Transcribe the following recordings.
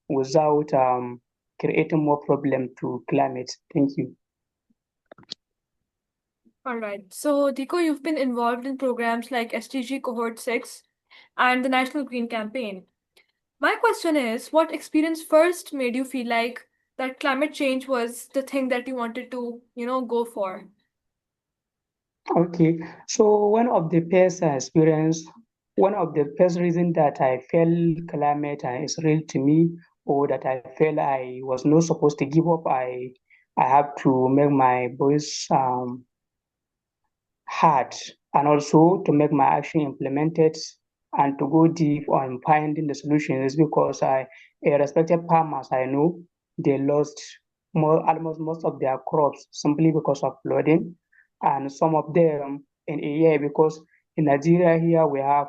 without creating more problem to climate. Thank you. All right. So, Dikko, you've been involved in programs like SDG Cohort 6 and the National Green Campaign. My question is, what experience first made you feel like that climate change was the thing that you wanted to, go for? Okay, so one of the first reasons that I felt climate is real to me, or that I felt I was not supposed to give up, I have to make my voice heard, and also to make my action implemented, and to go deep on finding the solutions, because a respected farmers I know, they lost almost most of their crops simply because of flooding, and some of them in a year, because in Nigeria here we have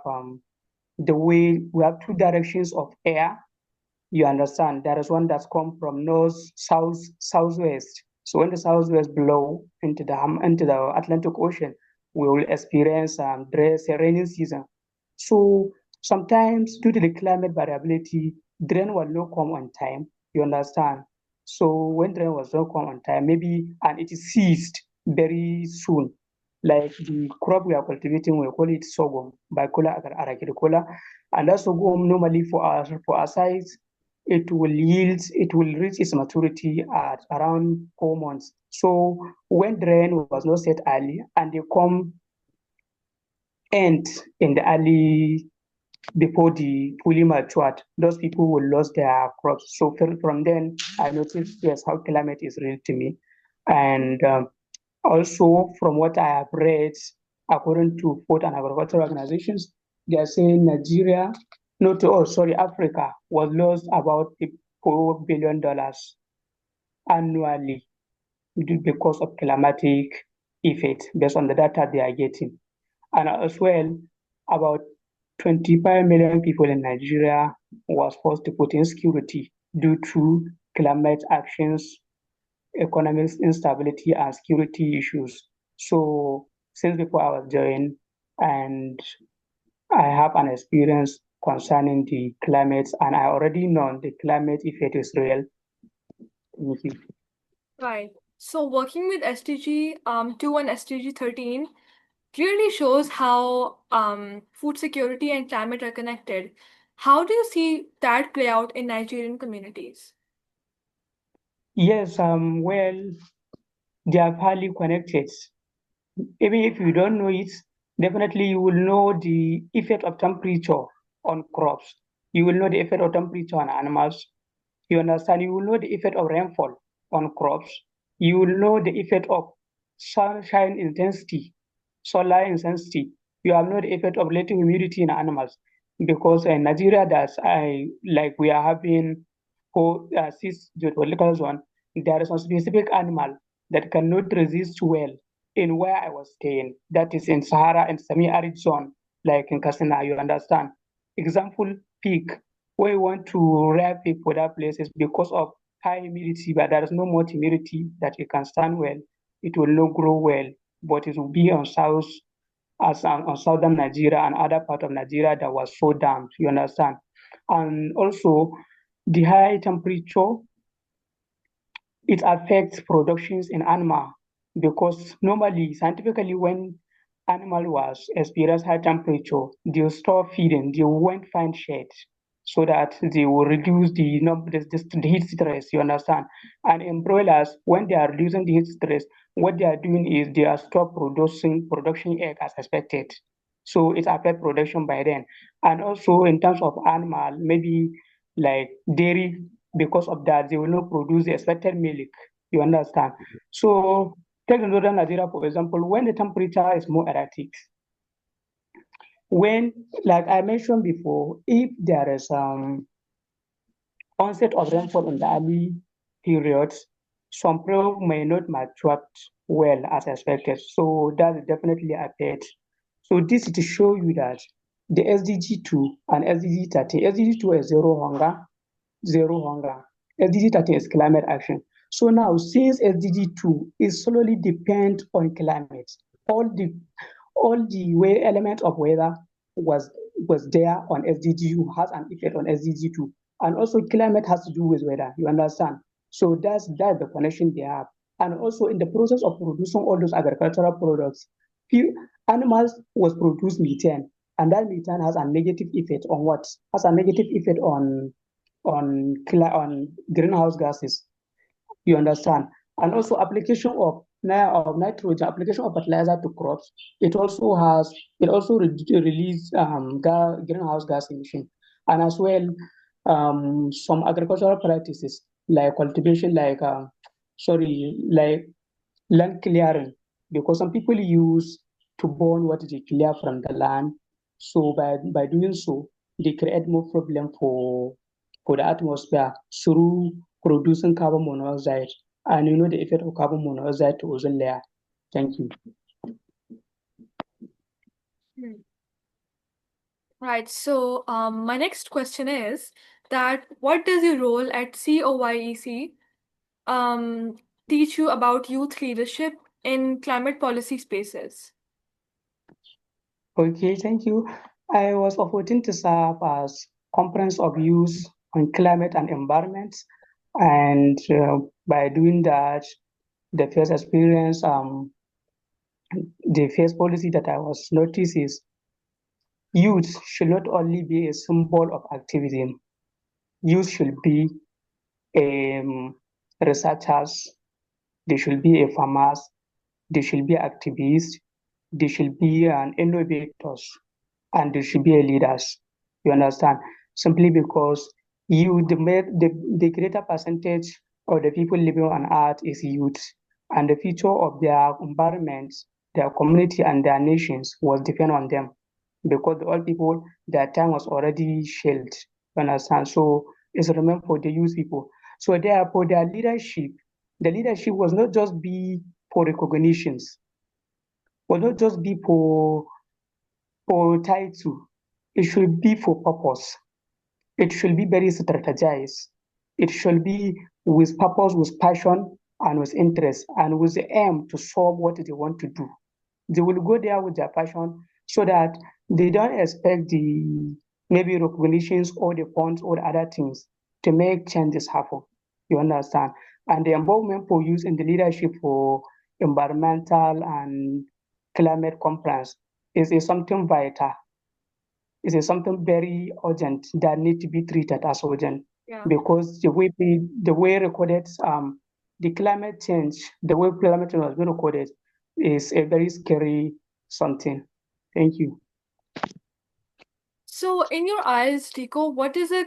we have two directions of air. You understand? There is one that's come from north, south, southwest. So when the southwest blow into the Atlantic Ocean, we will experience dry rainy season. So sometimes due to the climate variability, drain will not come on time. You understand? So when drain was not come on time, maybe and it is ceased very soon. Like the crop we are cultivating, we call it sorghum, Bicola arachidicola, and that sorghum normally for our size, it will reach its maturity at around 4 months. So when the rain was not set early and they come end in the early before the fully matured, those people will lose their crops. So from then I noticed, yes, how climate is real to me. And also from what I have read, according to food and agricultural organizations, they are saying Nigeria, not oh sorry, Africa was lost about $4 billion annually because of climatic effect based on the data they are getting. And as well, about 25 million people in Nigeria was forced to put insecurity due to climate actions, economic instability, and security issues. So since before I was joined, and I have an experience concerning the climate, and I already know the climate effect is real. Thank you. Right. So, working with SDG 2 and SDG 13 clearly shows how food security and climate are connected. How do you see that play out in Nigerian communities? Yes, well, they are highly connected. Even if you don't know it, definitely you will know the effect of temperature on crops. You will know the effect of temperature on animals. You understand? You will know the effect of rainfall on crops. You will know the effect of sunshine intensity, solar intensity. You have know the effect of relative humidity in animals. Because in Nigeria, that's we are having 6 geopolitical zone. There is a specific animal that cannot resist well in where I was staying. That is in Sahara and semi-arid zone, like in Kasina. You understand? Example, pig. We want to rear pig for that place is because of high humidity, but there is no more humidity that it can stand well. It will not grow well, but it will be on on southern Nigeria and other part of Nigeria that was so damp. You understand? And also, the high temperature, it affects productions in animal, because normally scientifically when animal was experience high temperature, they will stop feeding, they won't find shade, so that they will reduce the heat stress. You understand? And in broilers, when they are reducing the heat stress, what they are doing is they are stop producing production egg as expected. So it affect production by then. And also in terms of animal, maybe like dairy, because of that, they will not produce the expected milk. You understand? So take northern Nigeria, for example, when the temperature is more erratic, when, like I mentioned before, if there is onset of rainfall in the early periods, some crops may not mature well as expected. So that definitely affects. So this is to show you that the SDG 2 and SDG 30, SDG 2 is zero hunger. SDG 30 is climate action. So now, since SDG 2 is solely depend on climate, all the all the way element of weather was was there on SDG 2, has an effect on SDG 2. And also climate has to do with weather, you understand? So that's the connection they have. And also in the process of producing all those agricultural products, few animals was produced methane, and that methane has a negative effect on what? Has a negative effect on greenhouse gases. You understand? And also application of nitrogen, application of fertilizer to crops. It also release greenhouse gas emission, and as well some agricultural practices like cultivation, like land clearing, because some people use to burn what they clear from the land. So by doing so, they create more problem for the atmosphere through producing carbon monoxide. And you know the effect of carbon monoxide to ozone layer. Thank you. Hmm. Right. So, my next question is that what does your role at COYEC um, teach you about youth leadership in climate policy spaces? Okay, thank you. I was opportunity to serve as conference of youth on climate and environment, and by doing that, the first experience, the first policy that I was noticed is youth should not only be a symbol of activism. Youth should be researchers. They should be a farmers. They should be activists. They should be an innovators, and they should be a leaders. You understand? Simply because the greater percentage of the people living on earth is youth, and the future of their environment, their community, and their nations was depend on them, because the old people, their time was already shelled. You understand? So it's remembered for the youth people. So therefore, their leadership, the leadership was not just be for recognitions, was not just be for title. It should be for purpose. It should be very strategized. It should be with purpose, with passion, and with interest, and with the aim to solve what they want to do. They will go there with their passion so that they don't expect the maybe recognitions or the funds or the other things to make changes happen. You understand? And the involvement for youth in the leadership for environmental and climate conference is something vital. Is something very urgent that need to be treated as urgent, Yeah. because the way recorded the climate change, the way climate change has been recorded is a very scary something. Thank you. So, in your eyes, Dikko, what does a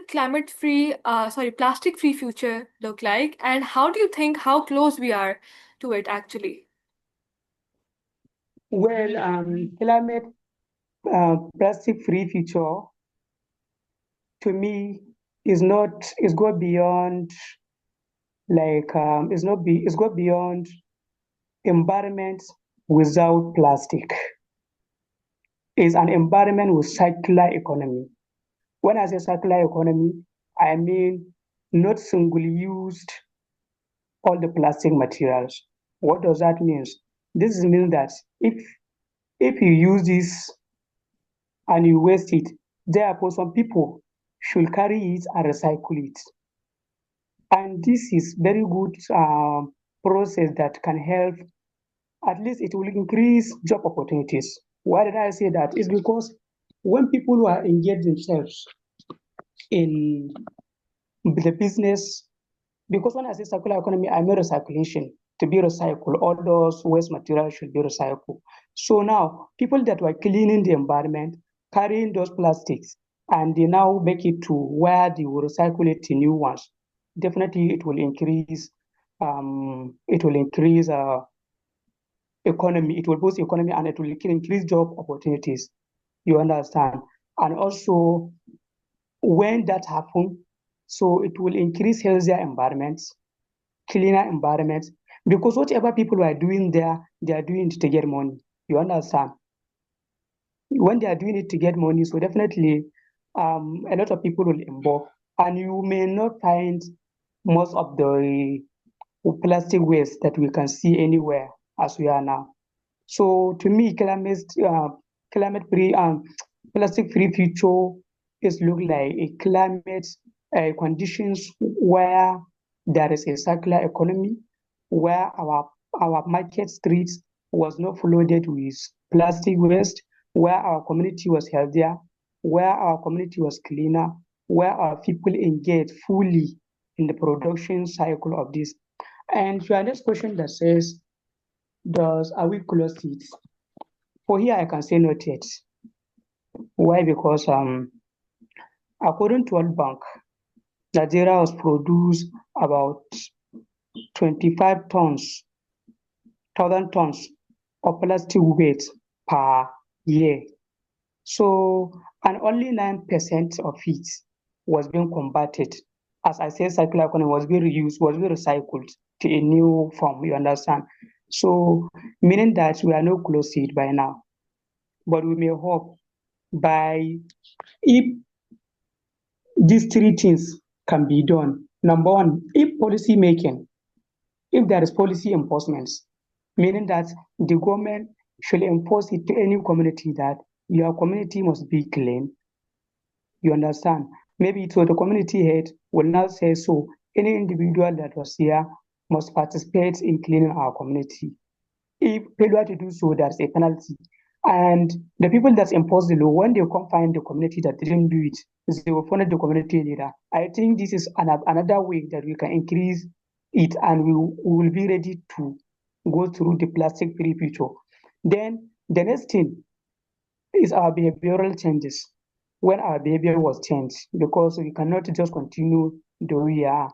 plastic-free future look like, and how do you think how close we are to it actually? Well, climate plastic free future to me is go beyond it's go beyond environment without plastic. Is an environment with circular economy. When I say circular economy, I mean not single used all the plastic materials. What does that mean? This means that if you use this and you waste it, therefore some people should carry it and recycle it. And this is very good process that can help. At least it will increase job opportunities. Why did I say that? It's because when people who are engaged themselves in the business, because when I say circular economy, I mean recyclation. To be recycled, all those waste materials should be recycled. So now, people that were cleaning the environment, carrying those plastics, and they now make it to where they will recycle it to new ones. Definitely, it will increase. It will increase economy. It will boost economy, and it will increase job opportunities. You understand? And also, when that happens, so it will increase healthier environments, cleaner environments, because whatever people are doing there, they are doing it to get money. You understand? When they are doing it to get money, so definitely a lot of people will involve, and you may not find most of the plastic waste that we can see anywhere as we are now. So to me, climate free plastic free future is look like a climate conditions where there is a circular economy, where our market streets was not flooded with plastic waste, where our community was healthier, where our community was cleaner, where our people engage fully in the production cycle of this. And your next question that says, are we close to it? For here, I can say not yet. Why? Because according to World Bank, Nigeria has produced about 25 tons, 1,000 tons of plastic waste per year. So, and only 9% of it was being converted. As I said, circular economy was being reused, was being recycled to a new form, you understand? So, meaning that we are not close to it by now. But we may hope by, if these three things can be done. Number one, if policy making, if there is policy enforcement, meaning that the government should enforce it to any community that your community must be clean. You understand? Maybe so the community head will not say so. Any individual that was here must participate in cleaning our community. If failure to do so, there's a penalty. And the people that enforce the law, when they come find the community that didn't do it, they will punish the community leader. I think this is another way that we can increase it, and we will be ready to go through the plastic-free future. Then the next thing is our behavioral changes. When our behavior was changed, because we cannot just continue the way we are.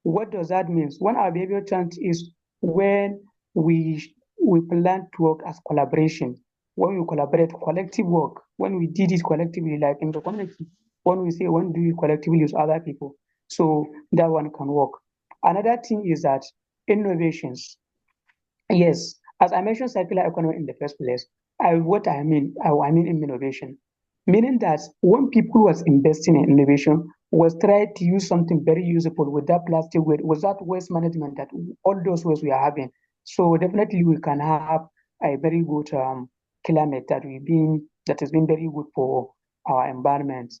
What does that mean? When our behavior change is when we plan to work as collaboration, when we collaborate, collective work, when we did it collectively, like in the community, when we say when do we collectively use other people, so that one can work. Another thing is that innovations. Yes, as I mentioned, circular economy in the first place. I mean innovation, meaning that when people was investing in innovation, was trying to use something very useful with that plastic waste, with that waste management that all those waste we are having. So definitely we can have a very good climate that has been very good for our environment.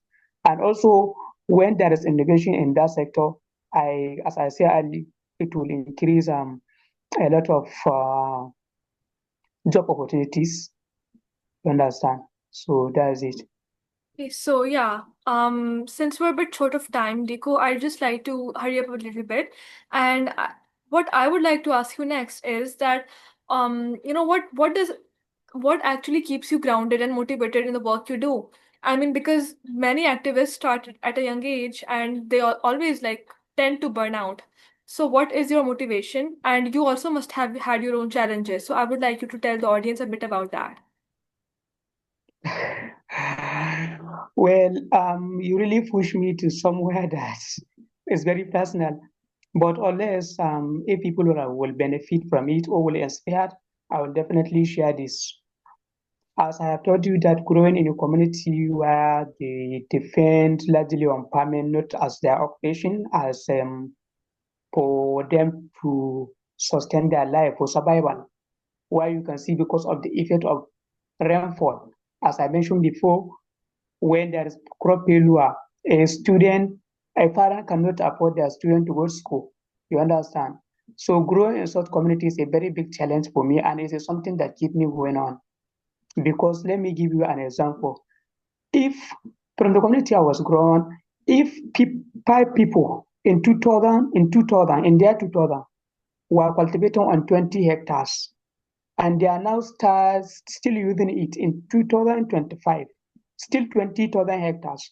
And also when there is innovation in that sector, as I say earlier, it will increase a lot of job opportunities. You understand? So that's it. Okay, so yeah, since we're a bit short of time, Diko, I'd just like to hurry up a little bit. And what I would like to ask you next is that, what actually keeps you grounded and motivated in the work you do? I mean, because many activists start at a young age and they always like tend to burn out. So what is your motivation? And you also must have had your own challenges. So I would like you to tell the audience a bit about that. Well, you really push me to somewhere that is very personal. But unless if people will benefit from it or will inspire, I will definitely share this. As I have told you that growing in a community where they depend largely on farming, not as their occupation, as for them to sustain their life for survival, where you can see because of the effect of rainfall. As I mentioned before, when there is crop failure, a parent cannot afford their student to go to school. You understand? So growing in such communities is a very big challenge for me, and it is something that keeps me going on. Because let me give you an example. If from the community I was growing, if 5 people in their 2000 were cultivating on 20 hectares, and they are now still using it in 2025, still 20,000 hectares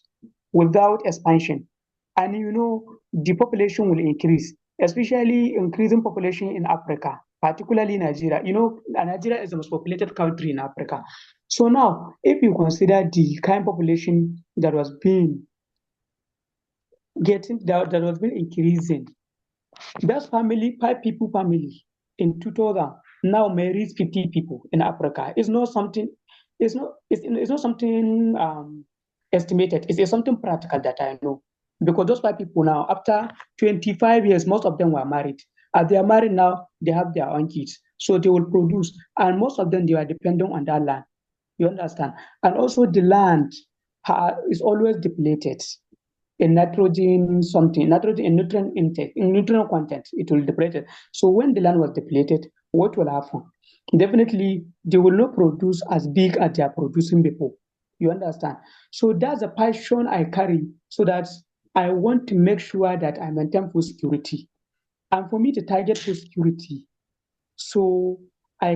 without expansion. And the population will increase, especially increasing population in Africa, particularly Nigeria. Nigeria is the most populated country in Africa. So now, if you consider the kind of population that was being increasing, that family, 5 people family in 2000 now may reach 50 people in Africa. It's not something estimated. It's something practical that I know. Because those 5 people now, after 25 years, most of them were married. As they are married now, they have their own kids. So they will produce. And most of them, they are dependent on that land. You understand? And also the land is always depleted. in nitrogen something, nitrogen in nutrient intake, in nutrient content, it will deplete it. So when the land was depleted, what will happen? Definitely, they will not produce as big as they are producing before. You understand? So that's a passion I carry, so that I want to make sure that I maintain food security. And for me to target food security, so I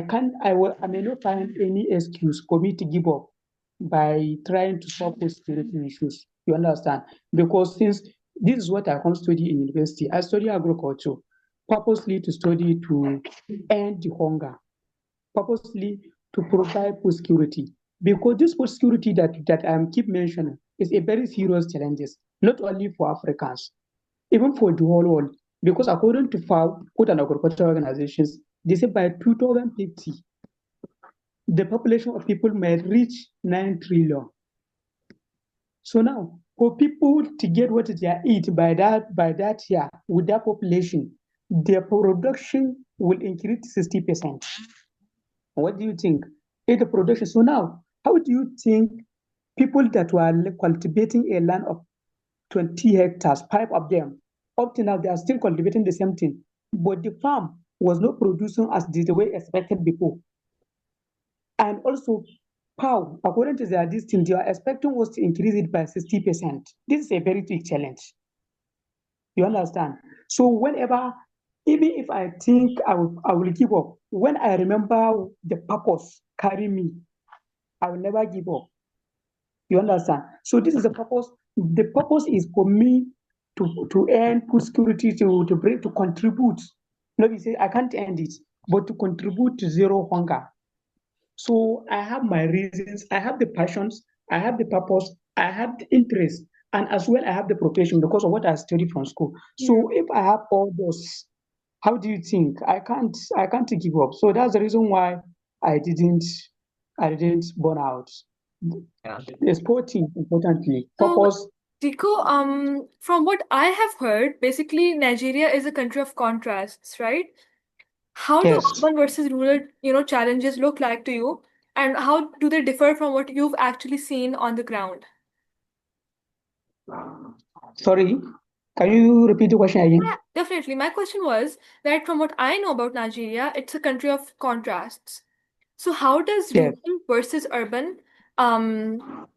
may not find any excuse for me to give up by trying to solve food security issues. You understand? Because since this is what I come study in university, I study agriculture purposely to study to end the hunger, purposely to provide food security. Because this food security that I keep mentioning is a very serious challenge, not only for Africans, even for the whole world. Because according to FAO, Food and Agricultural Organizations, they say by 2050, the population of people may reach 9 trillion. So now, for people to get what they eat by that year with that population, their production will increase 60%. What do you think? Is the production? So now, how do you think people that were cultivating a land of 20 hectares, 5 of them, up to now they are still cultivating the same thing, but the farm was not producing as the way expected before. And also, POW, according to their this thing, they are expecting us to increase it by 60%. This is a very big challenge. You understand? So whenever, even if I think I will give up, when I remember the purpose carry me, I will never give up. You understand? So this is the purpose. The purpose is for me to earn food security, to bring, to contribute. Nobody say I can't end it, but to contribute to zero hunger. So I have my reasons, I have the passions, I have the purpose, I have the interest, and as well I have the profession because of what I studied from school. So if I have all those, how do you think? I can't give up. So that's the reason why I didn't I didn't burn out. Sporting, importantly, So, purpose. Diko, from what I have heard, basically Nigeria is a country of contrasts, right? How do Yes. urban versus rural, challenges look like to you, and how do they differ from what you've actually seen on the ground? Sorry, can you repeat the question Yeah, again? definitely. My question was that from what I know about Nigeria, it's a country of contrasts. So how does Yes. rural versus urban um,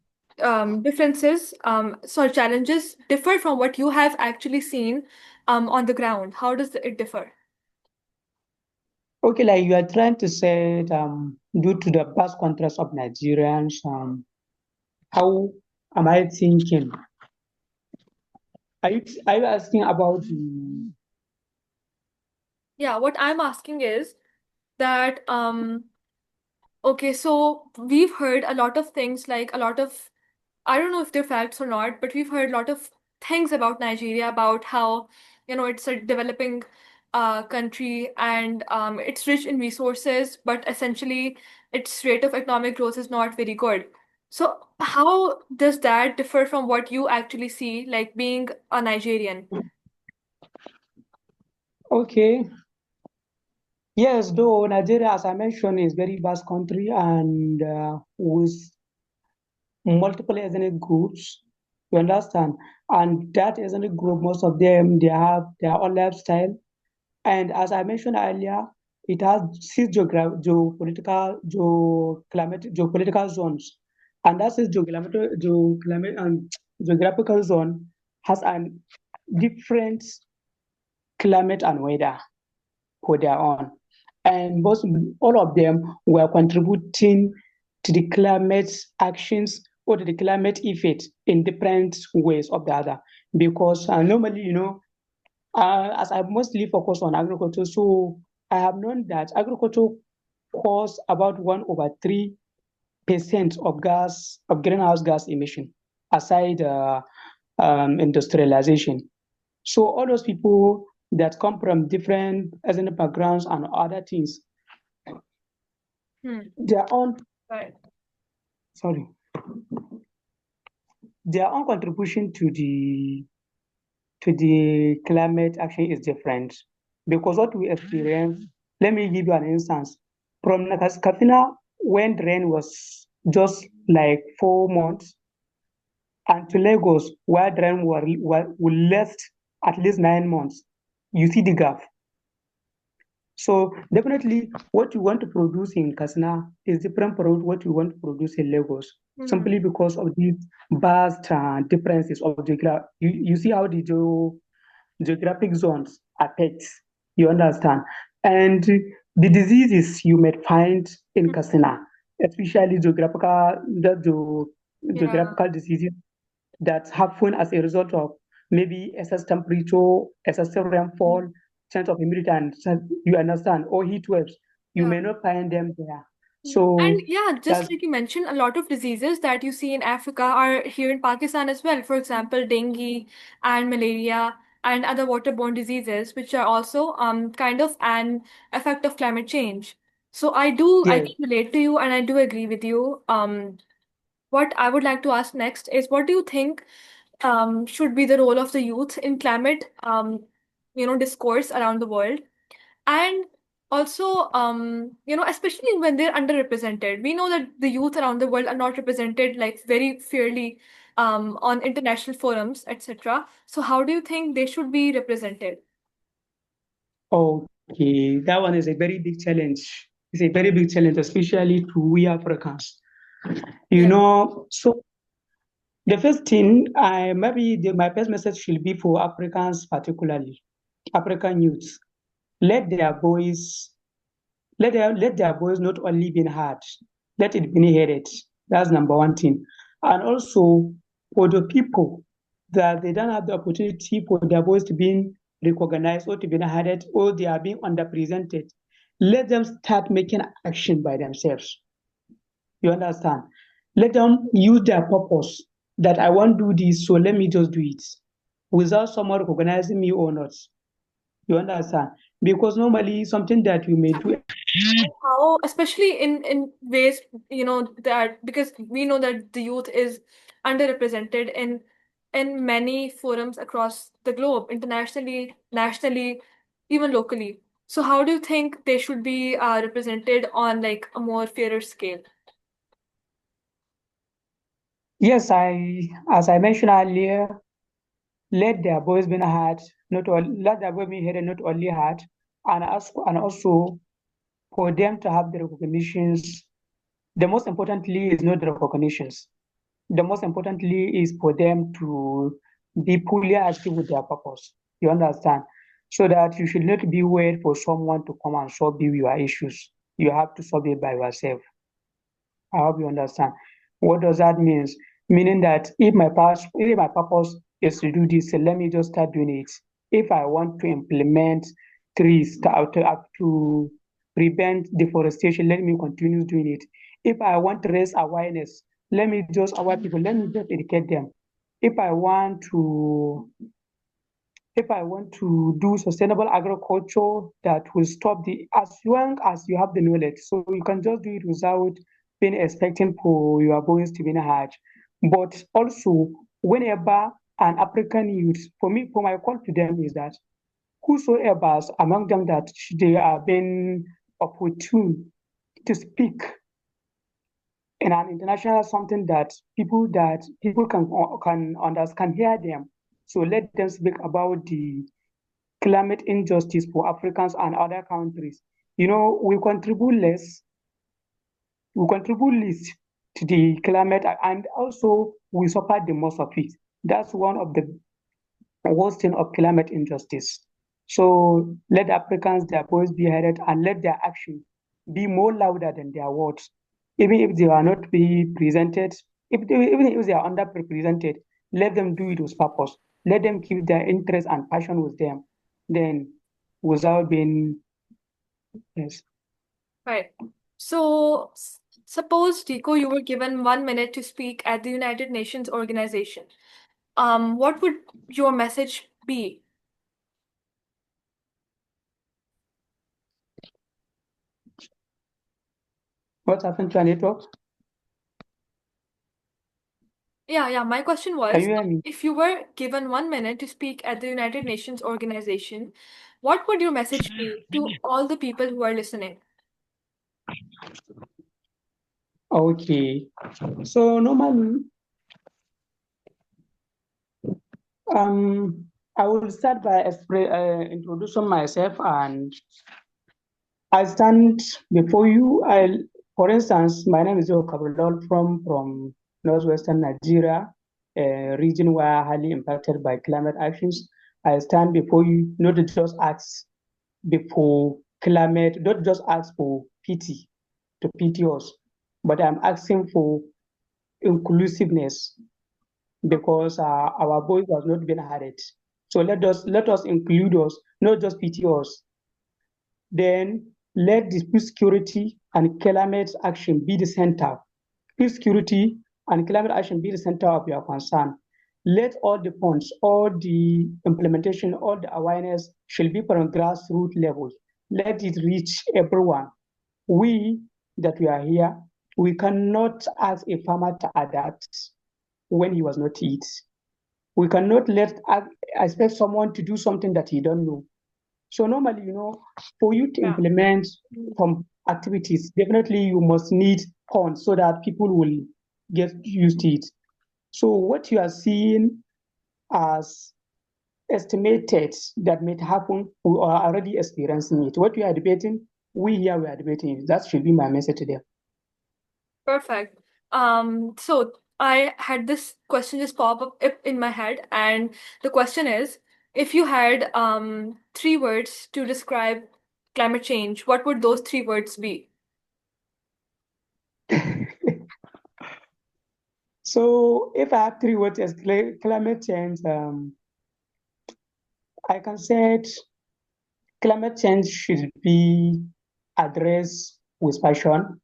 differences, sorry, challenges differ from what you have actually seen on the ground? How does it differ? Okay, like you are trying to say, due to the vast contrast of Nigerians, how am I thinking? Are you asking about Yeah, what I'm asking is that okay, so we've heard a lot of things, like a lot of, I don't know if they're facts or not, but we've heard a lot of things about Nigeria, about how, it's a developing country, and it's rich in resources, but essentially its rate of economic growth is not very good. So how does that differ from what you actually see, like being a Nigerian? okay? Yes, though Nigeria, as I mentioned, is very vast country and with multiple ethnic groups. You understand? And that ethnic group, most of them, they have their own lifestyle. And as I mentioned earlier, it has six geopolitical zones. And that is geographical zone has a different climate and weather for their own. And most all of them were contributing to the climate actions or to the climate effect in different ways of the other. Because normally, as I mostly focus on agriculture, so I have known that agriculture cause about 1/3% of greenhouse gas emission, aside industrialization. So all those people that come from different ethnic backgrounds and other things, Hmm. their own Right. sorry, their own contribution to the climate action is different. Because what we experience, let me give you an instance. From Katrina, when the rain was just like 4 months, and to Lagos, where drying will last at least 9 months. You see the gap. So definitely, what you want to produce in Kasna is different from what you want to produce in Lagos, Hmm. simply because of these vast differences of geography. You see how the geographic zones affect. You understand, and the diseases you might find in Kasina, especially Yeah. geographical diseases that happen as a result of maybe excess temperature, excessive rainfall, change of humidity, and you understand, or heat waves. You Yeah. may not find them there. And So yeah, just that's like you mentioned, a lot of diseases that you see in Africa are here in Pakistan as well. For example, dengue and malaria and other waterborne diseases, which are also kind of an effect of climate change. So I yes. can relate to you and I do agree with you. What I would like to ask next is, what do you think should be the role of the youth in climate, discourse around the world? And also, especially when they're underrepresented. We know that the youth around the world are not represented like very fairly on international forums, etc. So how do you think they should be represented? Okay, that one is a very big challenge. It's a very big challenge, especially to we Africans. You Yeah. know, so the first thing, my first message should be for Africans, particularly African youths. Let their voice, let their voice not only be heard, let it be heard. That's number one thing. And also for the people that they don't have the opportunity for their voice to be recognized or to be heard, or they are being underrepresented, let them start making action by themselves. You understand? Let them use their purpose that I want to do this, so let me just do it without someone recognizing me or not. You understand? Because normally something that you may do. How, especially in ways, that because we know that the youth is underrepresented in many forums across the globe, internationally, nationally, even locally. So how do you think they should be represented on like a more fairer scale? Yes, as I mentioned earlier, let their voice be heard, not all, let their voice be heard and not only heard, and also for them to have the recognitions. The most importantly is not the recognitions. The most importantly is for them to be fully active with their purpose. You understand? So that you should not be wait for someone to come and solve you your issues. You have to solve it by yourself. I hope you understand. What does that mean? Meaning that if my purpose is to do this, so let me just start doing it. If I want to implement trees to prevent deforestation, let me continue doing it. If I want to raise awareness, let me just aware people, let me just educate them. If I want to if I want to do sustainable agriculture that will stop the as long as you have the knowledge. So you can just do it without being expecting for your voice to be heard. But also, whenever an African youth, for my call to them is that whosoever among them that they are being opportune to speak in an international something that people can understand, can hear them. So let them speak about the climate injustice for Africans and other countries. You know, we contribute less to the climate, and also we suffer the most of it. That's one of the worst thing of climate injustice. So let Africans their voice be heard and let their action be more louder than their words. Even if they are not be presented, even if they are underrepresented, let them do it with purpose. Let them keep their interest and passion with them. Then without being yes. Right. So suppose, Diko, you were given 1 minute to speak at the United Nations organization. What would your message be? What happened to our network? Yeah, my question Can was, you hear me? if you were given 1 minute to speak at the United Nations organization, what would your message be to all the people who are listening? Okay. So normally I will start by introducing myself, and I stand before you. For instance, my name is Kabir from northwestern Nigeria, a region where highly impacted by climate actions. I stand before you not to just ask before climate, not just ask for pity to pity us, but I'm asking for inclusiveness because our voice has not been heard. So let us include us, not just pity us. Then let the peace security and climate action be the center. Peace security and climate action be the center of your concern. Let all the funds, all the implementation, all the awareness should be from grassroots level. Let it reach everyone. We that we are here, we cannot ask a farmer to adapt when he was not eat. We cannot expect someone to do something that he don't know. So normally, for you to Yeah. implement some activities, definitely you must need funds so that people will get used to it. So what you are seeing as estimated that may happen, we are already experiencing it. What we are debating, we are debating it. That should be my message to them. Perfect. So I had this question just pop up in my head, and the question is, if you had three words to describe climate change, what would those three words be? So if I have three words as climate change, I can say climate change should be addressed with passion,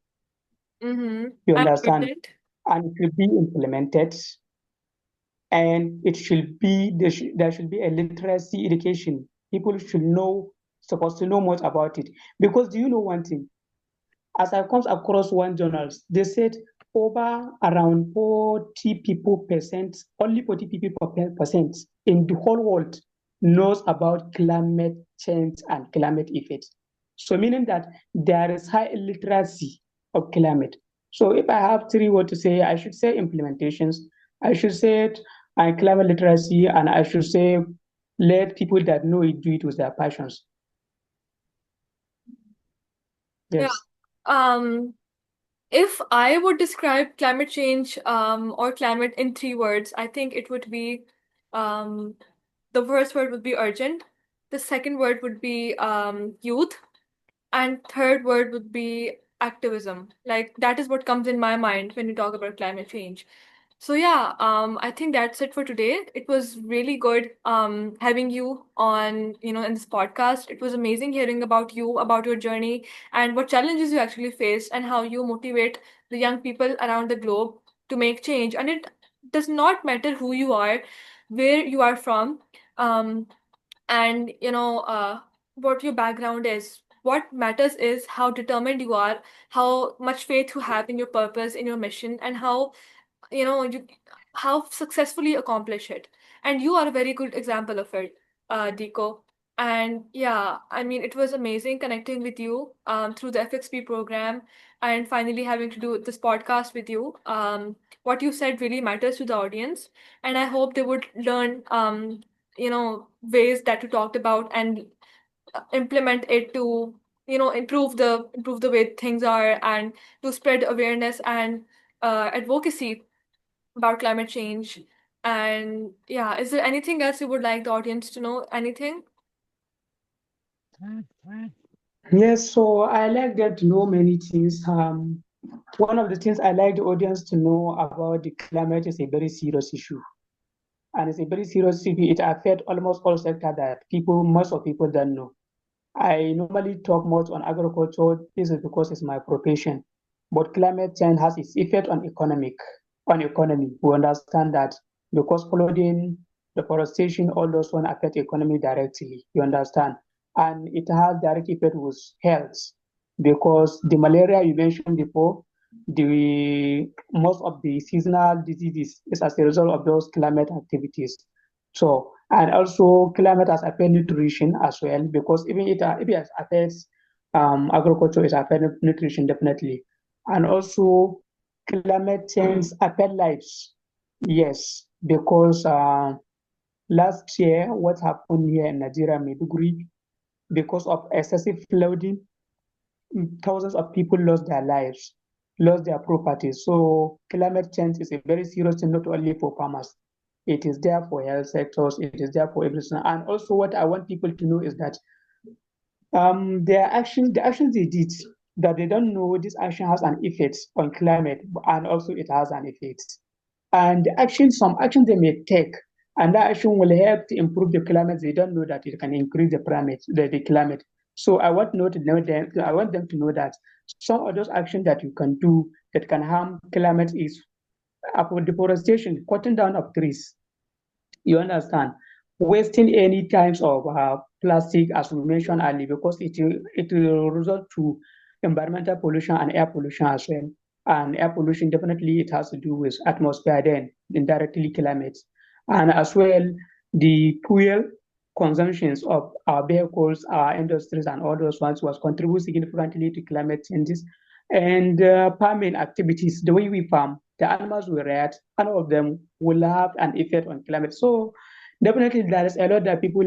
Mm-hmm. you And understand, urgent. and it should be implemented, and there should be a literacy education. People should know, supposed to know much about it. Because do you know one thing? As I comes across one journal, they said over around 40 people percent, only 40 people percent in the whole world knows about climate change and climate effects. So meaning that there is high illiteracy of climate. So if I have three words to say, I should say implementations, I should say climate literacy, and I should say let people that know it do it with their passions. Yeah. Yes. Um, if I would describe climate change or climate in three words, I think it would be um, the first word would be urgent, the second word would be youth, and third word would be activism. Like that is what comes in my mind when you talk about climate change. So yeah, I think that's it for today. It was really good having you on, in this podcast. It was amazing hearing about you, about your journey, and what challenges you actually faced, and how you motivate the young people around the globe to make change. And it does not matter who you are, where you are from, um, and what your background is. What matters is how determined you are, how much faith you have in your purpose, in your mission, and you how successfully accomplish it. And you are a very good example of it, Diko. And yeah, I mean, it was amazing connecting with you through the FXP program, and finally having to do this podcast with you. What you said really matters to the audience, and I hope they would learn ways that you talked about, and implement it to improve the way things are, and to spread awareness and advocacy about climate change. And yeah, is there anything else you would like the audience to know? Anything? Yes, so I like them to know many things. One of the things I like the audience to know about the climate is a very serious issue. And it's a very serious issue. It affects almost all sectors that most of people don't know. I normally talk much on agriculture. This is because it's my profession. But climate change has its effect on economy. We understand that because flooding, deforestation, all those one affect economy directly. You understand? And it has direct effect with health because the malaria you mentioned before, the most of the seasonal diseases is as a result of those climate activities. So, and also climate has affected nutrition as well, because even if it affects agriculture, it affects nutrition definitely. And also climate change affect lives. Yes, because Last year, what happened here in Nigeria, Maiduguri, because of excessive flooding, thousands of people lost their lives, lost their properties. So climate change is a very serious thing, not only for farmers. It is there for health sectors, it is there for everything. And also what I want people to know is that the actions they did, that they don't know this action has an effect on climate, and also it has an effect. And some actions they may take, and that action will help to improve the climate. They don't know that it can increase the climate. So I want them to know that some of those actions that you can do that can harm climate is deforestation, cutting down of trees. You understand? Wasting any types of plastic, as we mentioned earlier, because it will result to environmental pollution and air pollution as well. And air pollution, definitely it has to do with atmosphere, then indirectly climate. And as well, the fuel consumptions of our vehicles, our industries, and all those ones was contribute significantly to climate changes. And farming activities, the way we farm, the animals we reared, all of them will have an effect on climate. So definitely there is a lot that people